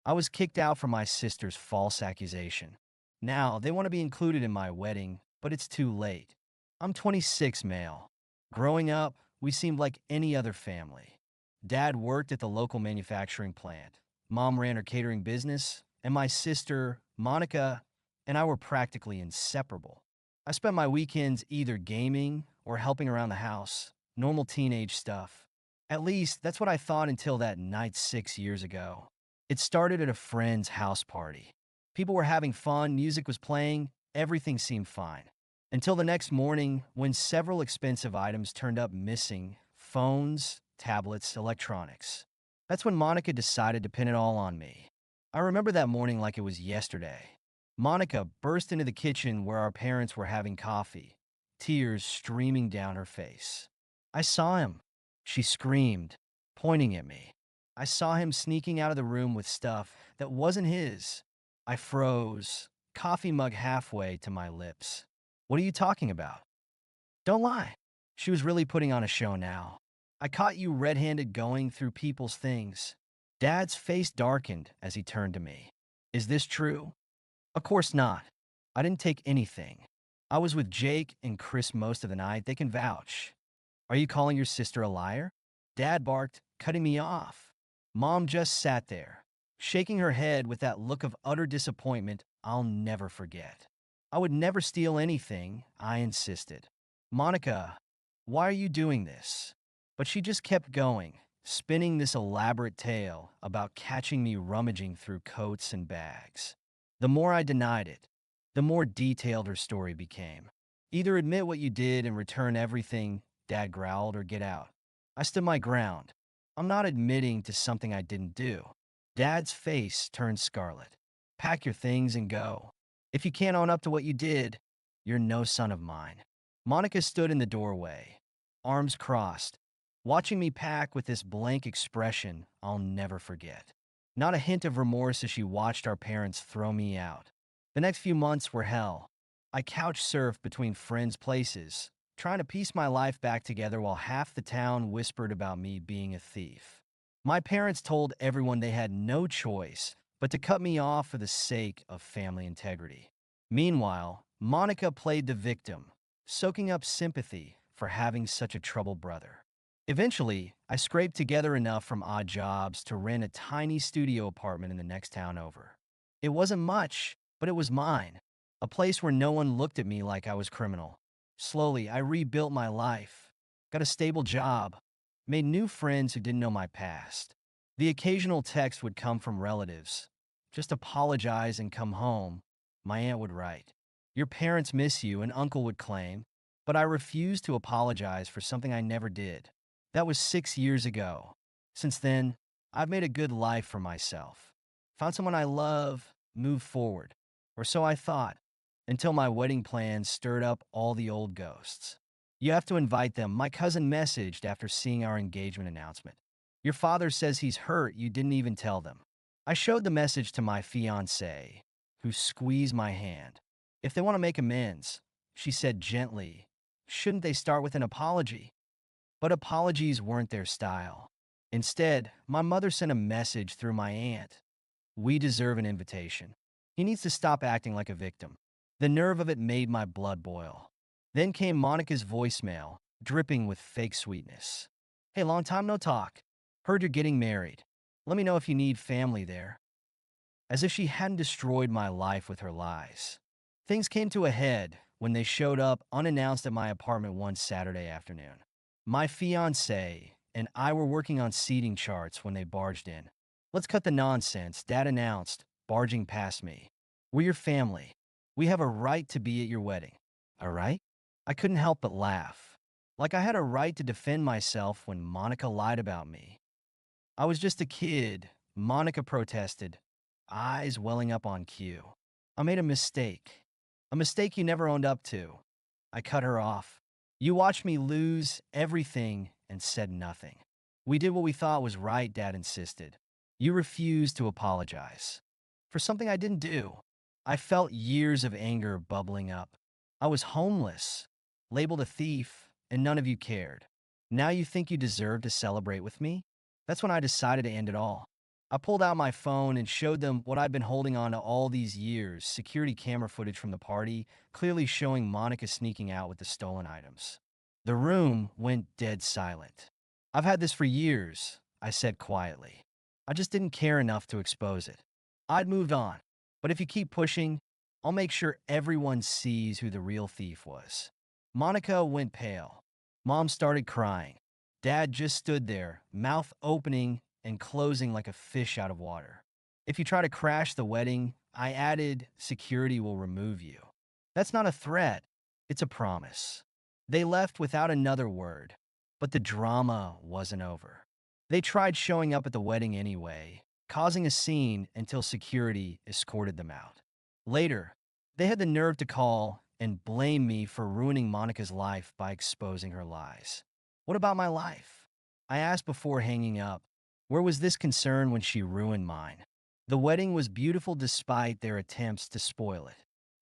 I was kicked out for my sister's false accusation. Now, they want to be included in my wedding, but it's too late. I'm 26 male. Growing up, we seemed like any other family. Dad worked at the local manufacturing plant. Mom ran her catering business, and my sister, Monica, and I were practically inseparable. I spent my weekends either gaming or helping around the house, normal teenage stuff. At least, that's what I thought until that night 6 years ago. It started at a friend's house party. People were having fun, music was playing, everything seemed fine. Until the next morning, when several expensive items turned up missing: phones, tablets, electronics. That's when Monica decided to pin it all on me. I remember that morning like it was yesterday. Monica burst into the kitchen where our parents were having coffee, tears streaming down her face. I saw him. She screamed, pointing at me. I saw him sneaking out of the room with stuff that wasn't his. I froze, coffee mug halfway to my lips. What are you talking about? Don't lie. She was really putting on a show now. I caught you red-handed going through people's things. Dad's face darkened as he turned to me. Is this true? Of course not. I didn't take anything. I was with Jake and Chris most of the night. They can vouch. Are you calling your sister a liar? Dad barked, cutting me off. Mom just sat there, shaking her head with that look of utter disappointment I'll never forget. I would never steal anything, I insisted. Monica, why are you doing this? But she just kept going, spinning this elaborate tale about catching me rummaging through coats and bags. The more I denied it, the more detailed her story became. Either admit what you did and return everything, Dad growled, or get out. I stood my ground. I'm not admitting to something I didn't do. Dad's face turned scarlet. Pack your things and go. If you can't own up to what you did, you're no son of mine. Monica stood in the doorway, arms crossed, watching me pack with this blank expression I'll never forget. Not a hint of remorse as she watched our parents throw me out. The next few months were hell. I couch surfed between friends' places, trying to piece my life back together while half the town whispered about me being a thief. My parents told everyone they had no choice but to cut me off for the sake of family integrity. Meanwhile, Monica played the victim, soaking up sympathy for having such a troubled brother. Eventually, I scraped together enough from odd jobs to rent a tiny studio apartment in the next town over. It wasn't much, but it was mine, a place where no one looked at me like I was criminal. Slowly, I rebuilt my life, got a stable job, made new friends who didn't know my past. The occasional text would come from relatives. Just apologize and come home, my aunt would write. Your parents miss you, an uncle would claim, but I refused to apologize for something I never did. That was 6 years ago. Since then, I've made a good life for myself. Found someone I love, moved forward. Or so I thought, until my wedding plans stirred up all the old ghosts. You have to invite them, my cousin messaged after seeing our engagement announcement. Your father says he's hurt you didn't even tell them. I showed the message to my fiancée, who squeezed my hand. If they want to make amends, she said gently, shouldn't they start with an apology? But apologies weren't their style. Instead, my mother sent a message through my aunt. We deserve an invitation. He needs to stop acting like a victim. The nerve of it made my blood boil. Then came Monica's voicemail, dripping with fake sweetness. Hey, long time no talk. Heard you're getting married. Let me know if you need family there. As if she hadn't destroyed my life with her lies. Things came to a head when they showed up unannounced at my apartment one Saturday afternoon. My fiancé and I were working on seating charts when they barged in. Let's cut the nonsense, Dad announced, barging past me. We're your family. We have a right to be at your wedding. A right? I couldn't help but laugh. Like I had a right to defend myself when Monica lied about me. I was just a kid, Monica protested, eyes welling up on cue. I made a mistake. A mistake you never owned up to. I cut her off. You watched me lose everything and said nothing. We did what we thought was right, Dad insisted. You refused to apologize. For something I didn't do. I felt years of anger bubbling up. I was homeless, labeled a thief, and none of you cared. Now you think you deserve to celebrate with me? That's when I decided to end it all. I pulled out my phone and showed them what I'd been holding on to all these years, security camera footage from the party, clearly showing Monica sneaking out with the stolen items. The room went dead silent. I've had this for years, I said quietly. I just didn't care enough to expose it. I'd moved on. But if you keep pushing, I'll make sure everyone sees who the real thief was. Monica went pale. Mom started crying. Dad just stood there, mouth opening and closing like a fish out of water. If you try to crash the wedding, I added, security will remove you. That's not a threat, it's a promise. They left without another word, but the drama wasn't over. They tried showing up at the wedding anyway, causing a scene until security escorted them out. Later, they had the nerve to call and blame me for ruining Monica's life by exposing her lies. What about my life? I asked before hanging up. Where was this concern when she ruined mine? The wedding was beautiful despite their attempts to spoil it.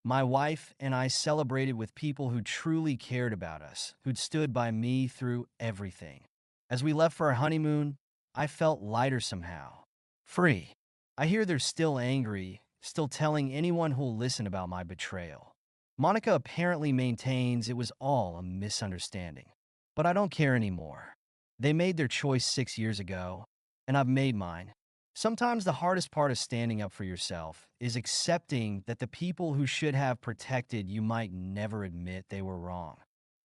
My wife and I celebrated with people who truly cared about us, who'd stood by me through everything. As we left for our honeymoon, I felt lighter somehow. Free. I hear they're still angry, still telling anyone who'll listen about my betrayal. Monica apparently maintains it was all a misunderstanding. But I don't care anymore. They made their choice 6 years ago, and I've made mine. Sometimes the hardest part of standing up for yourself is accepting that the people who should have protected you might never admit they were wrong.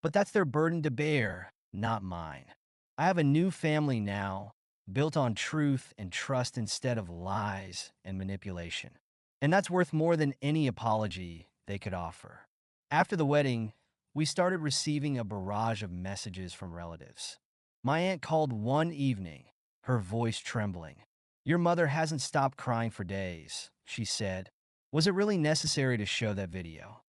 But that's their burden to bear, not mine. I have a new family now, built on truth and trust instead of lies and manipulation. And that's worth more than any apology they could offer. After the wedding, we started receiving a barrage of messages from relatives. My aunt called one evening, her voice trembling. Your mother hasn't stopped crying for days, she said. Was it really necessary to show that video?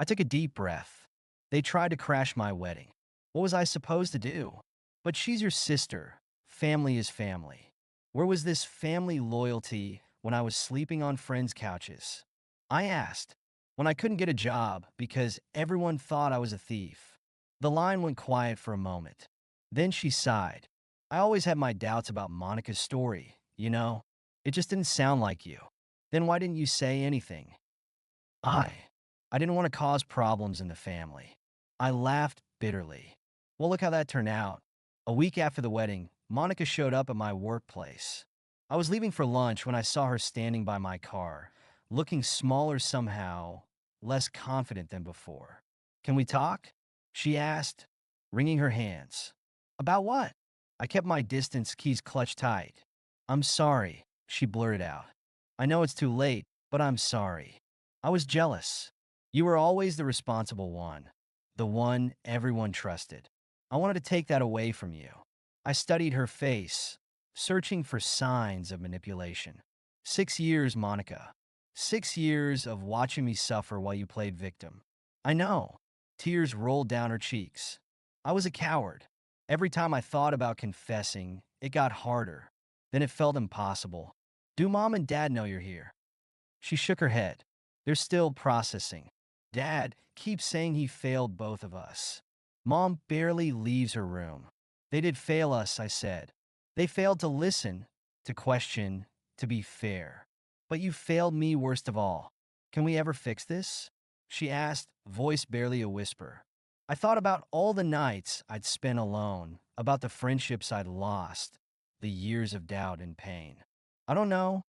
I took a deep breath. They tried to crash my wedding. What was I supposed to do? But she's your sister. Family is family. Where was this family loyalty when I was sleeping on friends' couches? I asked, when I couldn't get a job because everyone thought I was a thief. The line went quiet for a moment. Then she sighed. I always had my doubts about Monica's story, you know? It just didn't sound like you. Then why didn't you say anything? I. I didn't want to cause problems in the family. I laughed bitterly. Well, look how that turned out. A week after the wedding, Monica showed up at my workplace. I was leaving for lunch when I saw her standing by my car, looking smaller somehow, less confident than before. Can we talk? She asked, wringing her hands. About what? I kept my distance, keys clutched tight. I'm sorry, she blurted out. I know it's too late, but I'm sorry. I was jealous. You were always the responsible one, the one everyone trusted. I wanted to take that away from you. I studied her face, searching for signs of manipulation. 6 years, Monica. 6 years of watching me suffer while you played victim. I know. Tears rolled down her cheeks. I was a coward. Every time I thought about confessing, it got harder. Then it felt impossible. Do Mom and Dad know you're here? She shook her head. They're still processing. Dad keeps saying he failed both of us. Mom barely leaves her room. They did fail us, I said. They failed to listen, to question, to be fair. But you failed me worst of all. Can we ever fix this? She asked, voice barely a whisper. I thought about all the nights I'd spent alone, about the friendships I'd lost, the years of doubt and pain. I don't know,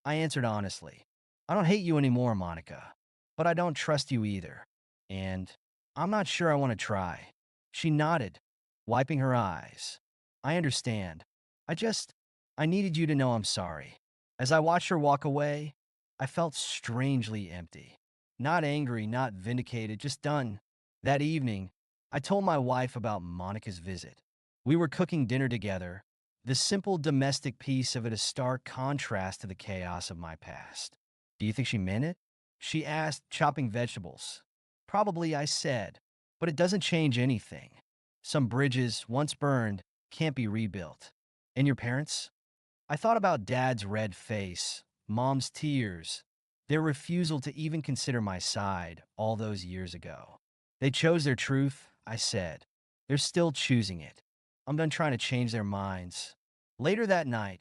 I answered honestly. I don't hate you anymore, Monica, but I don't trust you either. And I'm not sure I want to try. She nodded, wiping her eyes. I understand. I needed you to know I'm sorry. As I watched her walk away, I felt strangely empty. Not angry, not vindicated, just done. That evening, I told my wife about Monica's visit. We were cooking dinner together, the simple domestic piece of it a stark contrast to the chaos of my past. Do you think she meant it? She asked, chopping vegetables. Probably, I said, but it doesn't change anything. Some bridges, once burned, can't be rebuilt. And your parents? I thought about Dad's red face, Mom's tears, their refusal to even consider my side all those years ago. They chose their truth, I said. They're still choosing it. I'm done trying to change their minds. Later that night,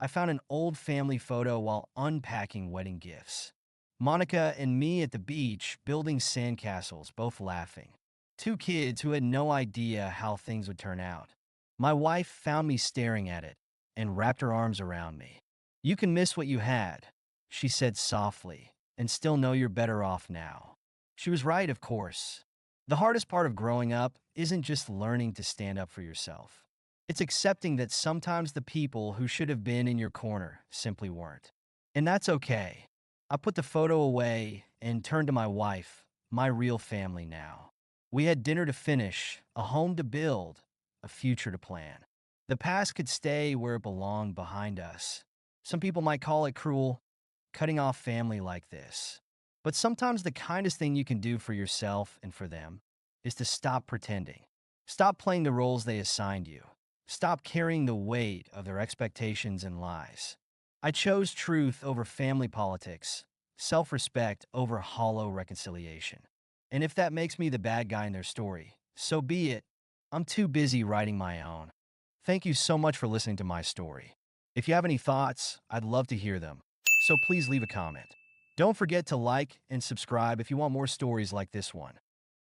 I found an old family photo while unpacking wedding gifts. Monica and me at the beach building sandcastles, both laughing. Two kids who had no idea how things would turn out. My wife found me staring at it and wrapped her arms around me. You can miss what you had, she said softly, and still know you're better off now. She was right, of course. The hardest part of growing up isn't just learning to stand up for yourself. It's accepting that sometimes the people who should have been in your corner simply weren't. And that's okay. I put the photo away and turned to my wife, my real family now. We had dinner to finish, a home to build, a future to plan. The past could stay where it belonged behind us. Some people might call it cruel, cutting off family like this. But sometimes the kindest thing you can do for yourself and for them is to stop pretending. Stop playing the roles they assigned you. Stop carrying the weight of their expectations and lies. I chose truth over family politics, self-respect over hollow reconciliation. And if that makes me the bad guy in their story, so be it. I'm too busy writing my own. Thank you so much for listening to my story. If you have any thoughts, I'd love to hear them. So please leave a comment. Don't forget to like and subscribe if you want more stories like this one.